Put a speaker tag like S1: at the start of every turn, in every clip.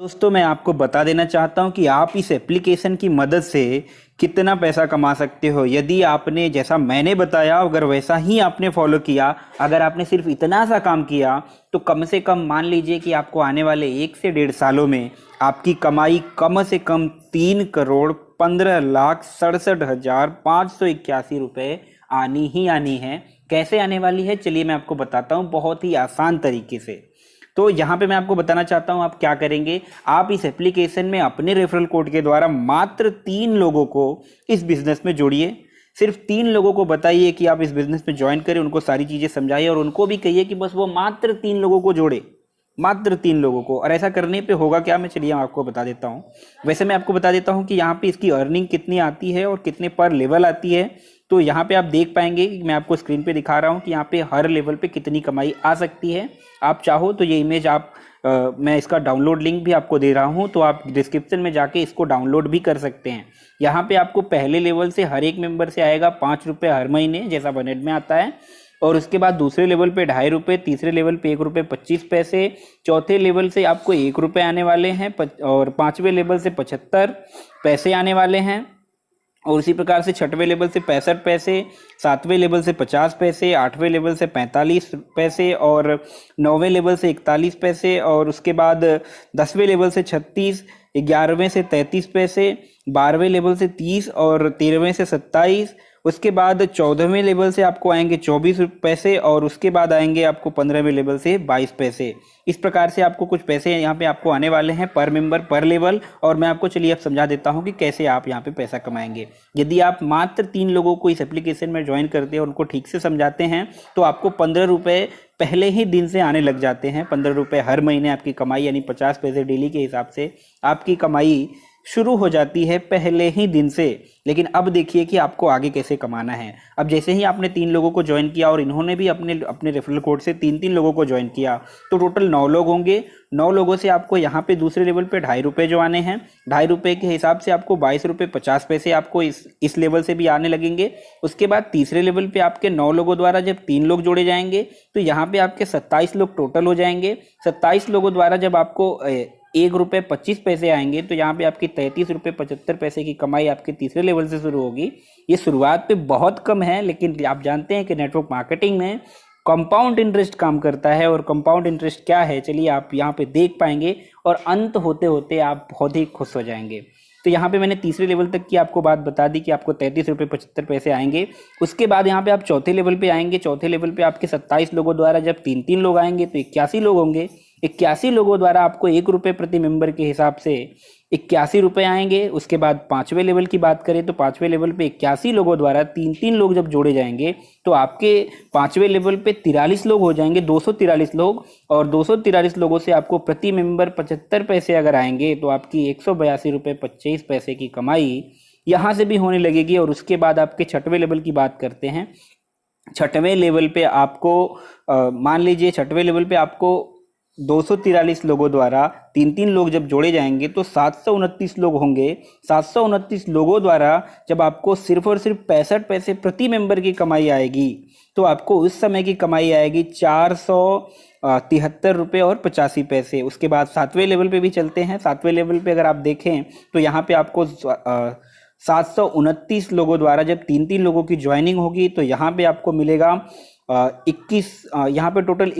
S1: दोस्तों मैं आपको बता देना चाहता हूं कि आप इस एप्लीकेशन की मदद से कितना पैसा कमा सकते हो यदि आपने जैसा मैंने बताया अगर वैसा ही आपने फॉलो किया। अगर आपने सिर्फ इतना सा काम किया तो कम से कम मान लीजिए कि आपको आने वाले 1 से 1.5 सालों में आपकी कमाई कम से कम 3,15,67,581 रुपये आनी ही आनी है। कैसे आने वाली है चलिए मैं आपको बताता हूँ बहुत ही आसान तरीके से। तो यहाँ पे मैं आपको बताना चाहता हूँ आप क्या करेंगे। आप इस एप्लीकेशन में अपने रेफरल कोड के द्वारा मात्र 3 लोगों को इस बिजनेस में जोड़िए। सिर्फ 3 लोगों को बताइए कि आप इस बिजनेस में ज्वाइन करें, उनको सारी चीज़ें समझाइए और उनको भी कहिए कि बस वो मात्र 3 लोगों को जोड़े, मात्र 3 लोगों को। और ऐसा करने पे होगा क्या, मैं चलिए आपको बता देता हूँ। वैसे मैं आपको बता देता हूँ कि यहाँ पे इसकी अर्निंग कितनी आती है और कितने पर लेवल आती है। तो यहाँ पे आप देख पाएंगे कि मैं आपको स्क्रीन पे दिखा रहा हूँ कि यहाँ पे हर लेवल पे कितनी कमाई आ सकती है। आप चाहो तो ये इमेज मैं इसका डाउनलोड लिंक भी आपको दे रहा हूँ, तो आप डिस्क्रिप्शन में जाके इसको डाउनलोड भी कर सकते हैं। यहाँ पे आपको पहले लेवल से हर एक मेंबर से आएगा 5 रुपये हर महीने, जैसा बनेट में आता है। और उसके बाद दूसरे लेवल पे 2.5 रुपये, तीसरे लेवल पे 1 रुपये 25 पैसे, चौथे लेवल से आपको 1 रुपये आने वाले हैं और 5वें लेवल से 75 पैसे आने वाले हैं। और उसी प्रकार से 6वें लेवल से 65 पैसे, 7वें लेवल से 50 पैसे, 8वें लेवल से 45 पैसे और 9वें लेवल से 41 पैसे और उसके बाद 10वें लेवल से 36, 11वें से 33 पैसे, 12वें लेवल से 30 और 13वें से 27। उसके बाद 14वें लेवल से आपको आएंगे 24 पैसे और उसके बाद आएंगे आपको 15वें लेवल से 22 पैसे। इस प्रकार से आपको कुछ पैसे यहाँ पे आपको आने वाले हैं पर मेंबर पर लेवल। और मैं आपको चलिए अब समझा देता हूँ कि कैसे आप यहाँ पे पैसा कमाएंगे। यदि आप मात्र 3 लोगों को इस एप्लीकेशन में ज्वाइन करते हैं और उनको ठीक से समझाते हैं तो आपको 15 रुपये पहले ही दिन से आने लग जाते हैं। 15 रुपये हर महीने आपकी कमाई यानी 50 पैसे डेली के हिसाब से आपकी कमाई शुरू हो जाती है पहले ही दिन से। लेकिन अब देखिए कि आपको आगे कैसे कमाना है। अब जैसे ही आपने 3 लोगों को ज्वाइन किया और इन्होंने भी अपने अपने रेफरल कोड से 3-3 लोगों को ज्वाइन किया तो टोटल 9 लोग होंगे। 9 लोगों से आपको यहाँ पे दूसरे लेवल पे 2.5 रुपये जो आने हैं, 2.5 रुपये के हिसाब से आपको 22 रुपये 50 पैसे आपको इस लेवल से भी आने लगेंगे। उसके बाद तीसरे लेवल पे आपके 9 लोगों द्वारा जब 3 लोग जोड़े जाएंगे तो यहाँ पे आपके 27 लोग टोटल हो जाएंगे। 27 लोगों द्वारा जब आपको 1 रुपये 25 पैसे आएंगे तो यहाँ पे आपकी 33 रुपये 75 पैसे की कमाई आपके तीसरे लेवल से शुरू होगी। ये शुरुआत पे बहुत कम है, लेकिन आप जानते हैं कि नेटवर्क मार्केटिंग में कंपाउंड इंटरेस्ट काम करता है। और कंपाउंड इंटरेस्ट क्या है चलिए आप यहाँ पे देख पाएंगे और अंत होते होते आप बहुत ही खुश हो जाएंगे। तो यहाँ पे मैंने तीसरे लेवल तक की आपको बात बता दी कि आपको 33 रुपये 75 पैसे आएंगे। उसके बाद यहाँ पे आप चौथे लेवल पे आएंगे। चौथे लेवल पे आपके 27 लोगों द्वारा जब 3-3 लोग आएंगे तो 81 लोग होंगे। 81 लोगों द्वारा आपको 1 रुपये प्रति मेंबर के हिसाब से 81 रुपये आएंगे। उसके बाद 5वें लेवल की बात करें तो 5वें लेवल पे 81 लोगों द्वारा 3-3 लोग जब जोड़े जाएंगे तो आपके 5वें लेवल पे 43 लोग हो जाएंगे, 243 लोग। और 243 लोगों से आपको प्रति मेंबर 75 पैसे अगर आएंगे तो आपकी 182 रुपये 25 पैसे की कमाई यहाँ से भी होने लगेगी। और उसके बाद आपके 6वें लेवल की बात करते हैं। 6वें लेवल पे आपको मान लीजिए 6वें लेवल पे आपको 243 लोगों द्वारा 3-3 लोग जब जोड़े जाएंगे तो 729 लोग होंगे। 729 लोगों द्वारा जब आपको सिर्फ और सिर्फ 65 पैसे प्रति मेंबर की कमाई आएगी तो आपको उस समय की कमाई आएगी 473 रुपये 85 पैसे। उसके बाद 7वें लेवल पे भी चलते हैं। 7वें लेवल पे अगर आप देखें तो यहाँ पे आपको 729 लोगों द्वारा जब 3-3 लोगों की ज्वाइनिंग होगी तो यहाँ पे आपको मिलेगा 21, यहाँ पे टोटल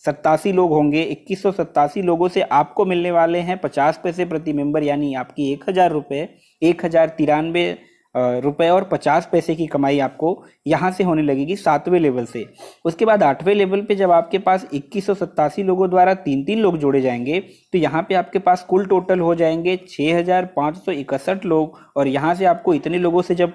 S1: 2187 लोग होंगे। 2187 लोगों से आपको मिलने वाले हैं 50 पैसे प्रति मेंबर यानी आपकी 1,093 रुपये और 50 पैसे की कमाई आपको यहाँ से होने लगेगी 7वें लेवल से। उसके बाद 8वें लेवल पे जब आपके पास 2187 लोगों द्वारा 3-3 लोग जोड़े जाएंगे तो यहाँ पे आपके पास कुल टोटल हो जाएंगे 6,561 लोग। और यहाँ से आपको इतने लोगों से जब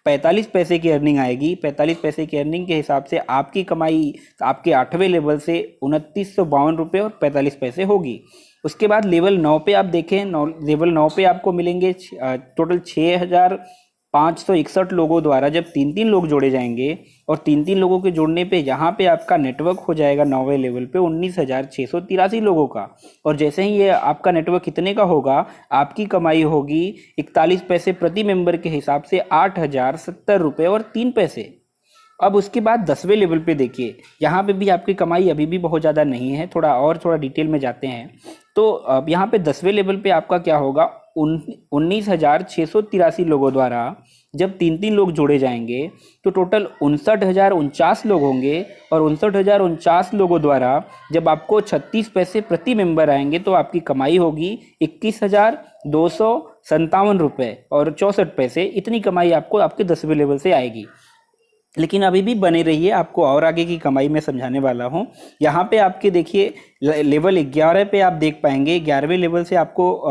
S1: 45 पैसे की अर्निंग आएगी, 45 पैसे की अर्निंग के हिसाब से आपकी कमाई आपके 8वें लेवल से 2952 रुपये और 45 पैसे होगी। उसके बाद लेवल 9 पे आप देखें, लेवल 9 पे आपको मिलेंगे टोटल 6,561 लोगों द्वारा जब 3-3 लोग जोड़े जाएंगे। और 3-3 लोगों के जोड़ने पे यहाँ पे आपका नेटवर्क हो जाएगा 9वें लेवल पे 19,683 लोगों का। और जैसे ही ये आपका नेटवर्क कितने का होगा, आपकी कमाई होगी 41 पैसे प्रति मेंबर के हिसाब से 8,070 रुपये और 3 पैसे। अब उसके बाद 10वें लेवल पे देखिए, यहाँ पे भी आपकी कमाई अभी भी बहुत ज़्यादा नहीं है। थोड़ा डिटेल में जाते हैं। तो अब यहाँ पे 10वें लेवल पे आपका क्या होगा, 19,683 लोगों द्वारा जब 3-3 लोग जोड़े जाएंगे तो टोटल 59,049 लोग होंगे, और 59,049 लोगों द्वारा जब आपको 36 पैसे प्रति मेंबर आएंगे तो आपकी कमाई होगी 21,257 रुपये और 64 पैसे। इतनी कमाई आपको आपके 10वें लेवल से आएगी। लेकिन अभी भी बने रहिए, आपको और आगे की कमाई मैं समझाने वाला हूँ। यहाँ पे आपके देखिए लेवल 11 पे आप देख पाएंगे, 11वें लेवल से आपको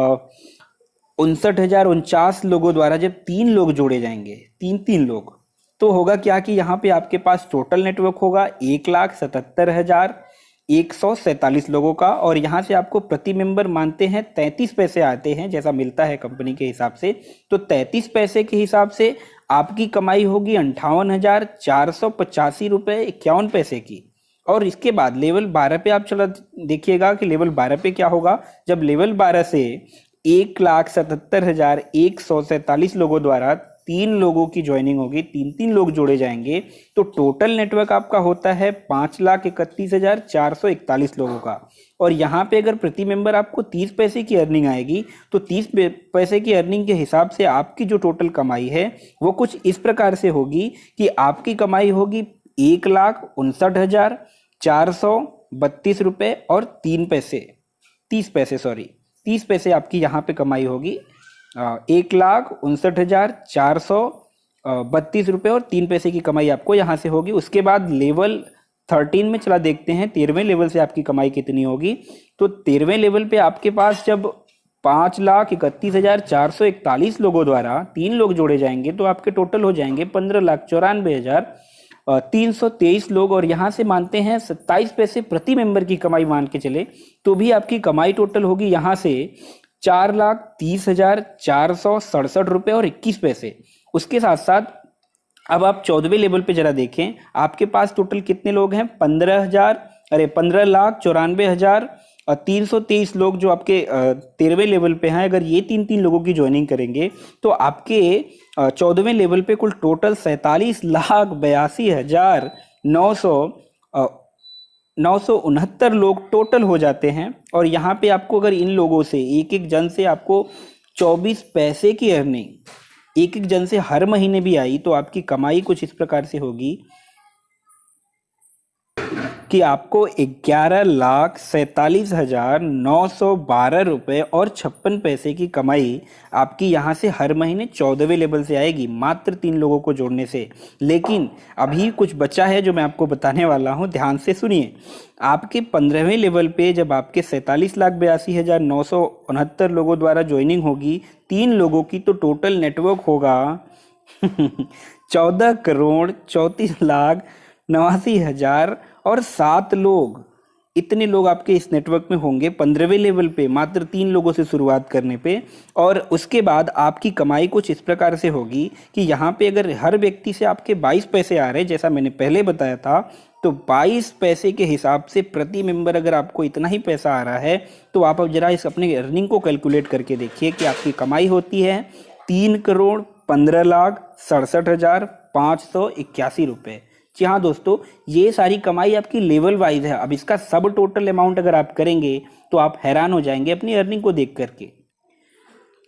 S1: 59,049 लोगों द्वारा जब 3 लोग जोड़े जाएंगे, 3-3 लोग, तो होगा क्या कि यहाँ पे आपके पास टोटल नेटवर्क होगा 1,77,147 लोगों का, और यहाँ से आपको प्रति मेंबर मानते हैं 33 पैसे आते हैं जैसा मिलता है कंपनी के हिसाब से। तो 33 पैसे के हिसाब से आपकी कमाई होगी 58,485 रुपये 51 पैसे की। और इसके बाद लेवल 12 पे आप चला देखिएगा कि लेवल 12 पे क्या होगा, जब लेवल 12 से 1,77,147 लोगों द्वारा 3 लोगों की ज्वाइनिंग होगी, 3-3 लोग जोड़े जाएंगे, तो टोटल नेटवर्क आपका होता है 5,31,441 लोगों का। और यहाँ पे अगर प्रति मेंबर आपको 30 पैसे की अर्निंग आएगी तो 30 पैसे की अर्निंग के हिसाब से आपकी जो टोटल कमाई है वो कुछ इस प्रकार से होगी कि आपकी कमाई होगी 1,59,432 रुपये और 30 पैसे आपकी यहाँ पे कमाई होगी। 1,59,432 रुपये और 3 पैसे की कमाई आपको यहाँ से होगी। उसके बाद लेवल 13 में चला देखते हैं 13वें लेवल से आपकी कमाई कितनी होगी। तो 13वें लेवल पे आपके पास जब 5,31,441 लोगों द्वारा 3 लोग जोड़े जाएंगे तो आपके टोटल हो जाएंगे 15,94,323 लोग, और यहाँ से मानते हैं 27 पैसे प्रति मेंबर की कमाई मान के चले तो भी आपकी कमाई टोटल होगी यहाँ से 4,30,467 रुपये और 21 पैसे। उसके साथ साथ अब आप 14वें लेवल पे जरा देखें, आपके पास टोटल कितने लोग हैं, 15,94,323 लोग जो आपके 13वें लेवल पे हैं। अगर ये 3-3 लोगों की ज्वाइनिंग करेंगे तो आपके 14वें लेवल पे कुल टोटल 47,42,969 लोग टोटल हो जाते हैं। और यहाँ पे आपको अगर इन लोगों से एक जन से आपको 24 पैसे की अर्निंग एक जन से हर महीने भी आई तो आपकी कमाई कुछ इस प्रकार से होगी कि आपको 11,47,912 रुपये और 56 पैसे की कमाई आपकी यहाँ से हर महीने 14वें लेवल से आएगी, मात्र 3 लोगों को जोड़ने से। लेकिन अभी कुछ बचा है जो मैं आपको बताने वाला हूँ, ध्यान से सुनिए। आपके 15वें लेवल पे जब आपके 47,82,969 लोगों द्वारा ज्वाइनिंग होगी 3 लोगों की, तो टोटल नेटवर्क होगा 14,34,89,007 लोग। इतने लोग आपके इस नेटवर्क में होंगे 15वें लेवल पे, मात्र 3 लोगों से शुरुआत करने पे। और उसके बाद आपकी कमाई कुछ इस प्रकार से होगी कि यहाँ पे अगर हर व्यक्ति से आपके 22 पैसे आ रहे हैं जैसा मैंने पहले बताया था, तो 22 पैसे के हिसाब से प्रति मेंबर अगर आपको इतना ही पैसा आ रहा है तो आप अब जरा इस अपने अर्निंग को कैलकुलेट करके देखिए कि आपकी कमाई होती है 3,15,67,581 रुपये। जी हाँ दोस्तों, ये सारी कमाई आपकी लेवल वाइज है। अब इसका सब टोटल अमाउंट अगर आप करेंगे तो आप हैरान हो जाएंगे अपनी अर्निंग को देख करके।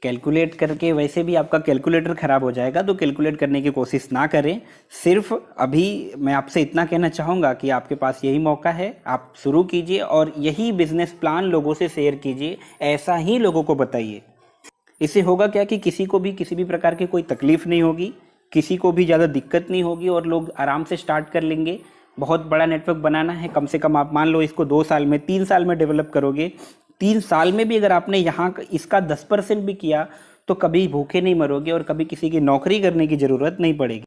S1: कैलकुलेट करके वैसे भी आपका कैलकुलेटर ख़राब हो जाएगा, तो कैलकुलेट करने की कोशिश ना करें। सिर्फ अभी मैं आपसे इतना कहना चाहूँगा कि आपके पास यही मौका है, आप शुरू कीजिए और यही बिजनेस प्लान लोगों से शेयर कीजिए, ऐसा ही लोगों को बताइए। इससे होगा क्या कि किसी को भी किसी भी प्रकार की कोई तकलीफ नहीं होगी, किसी को भी ज़्यादा दिक्कत नहीं होगी और लोग आराम से स्टार्ट कर लेंगे। बहुत बड़ा नेटवर्क बनाना है, कम से कम आप मान लो इसको 2 साल में 3 साल में डेवलप करोगे। 3 साल में भी अगर आपने यहाँ इसका 10% भी किया तो कभी भूखे नहीं मरोगे और कभी किसी की नौकरी करने की ज़रूरत नहीं पड़ेगी।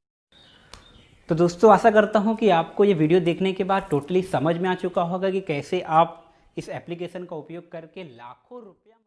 S1: तो दोस्तों, आशा करता हूँ कि आपको ये वीडियो देखने के बाद टोटली समझ में आ चुका होगा कि कैसे आप इस एप्लीकेशन का उपयोग करके लाखों रुपया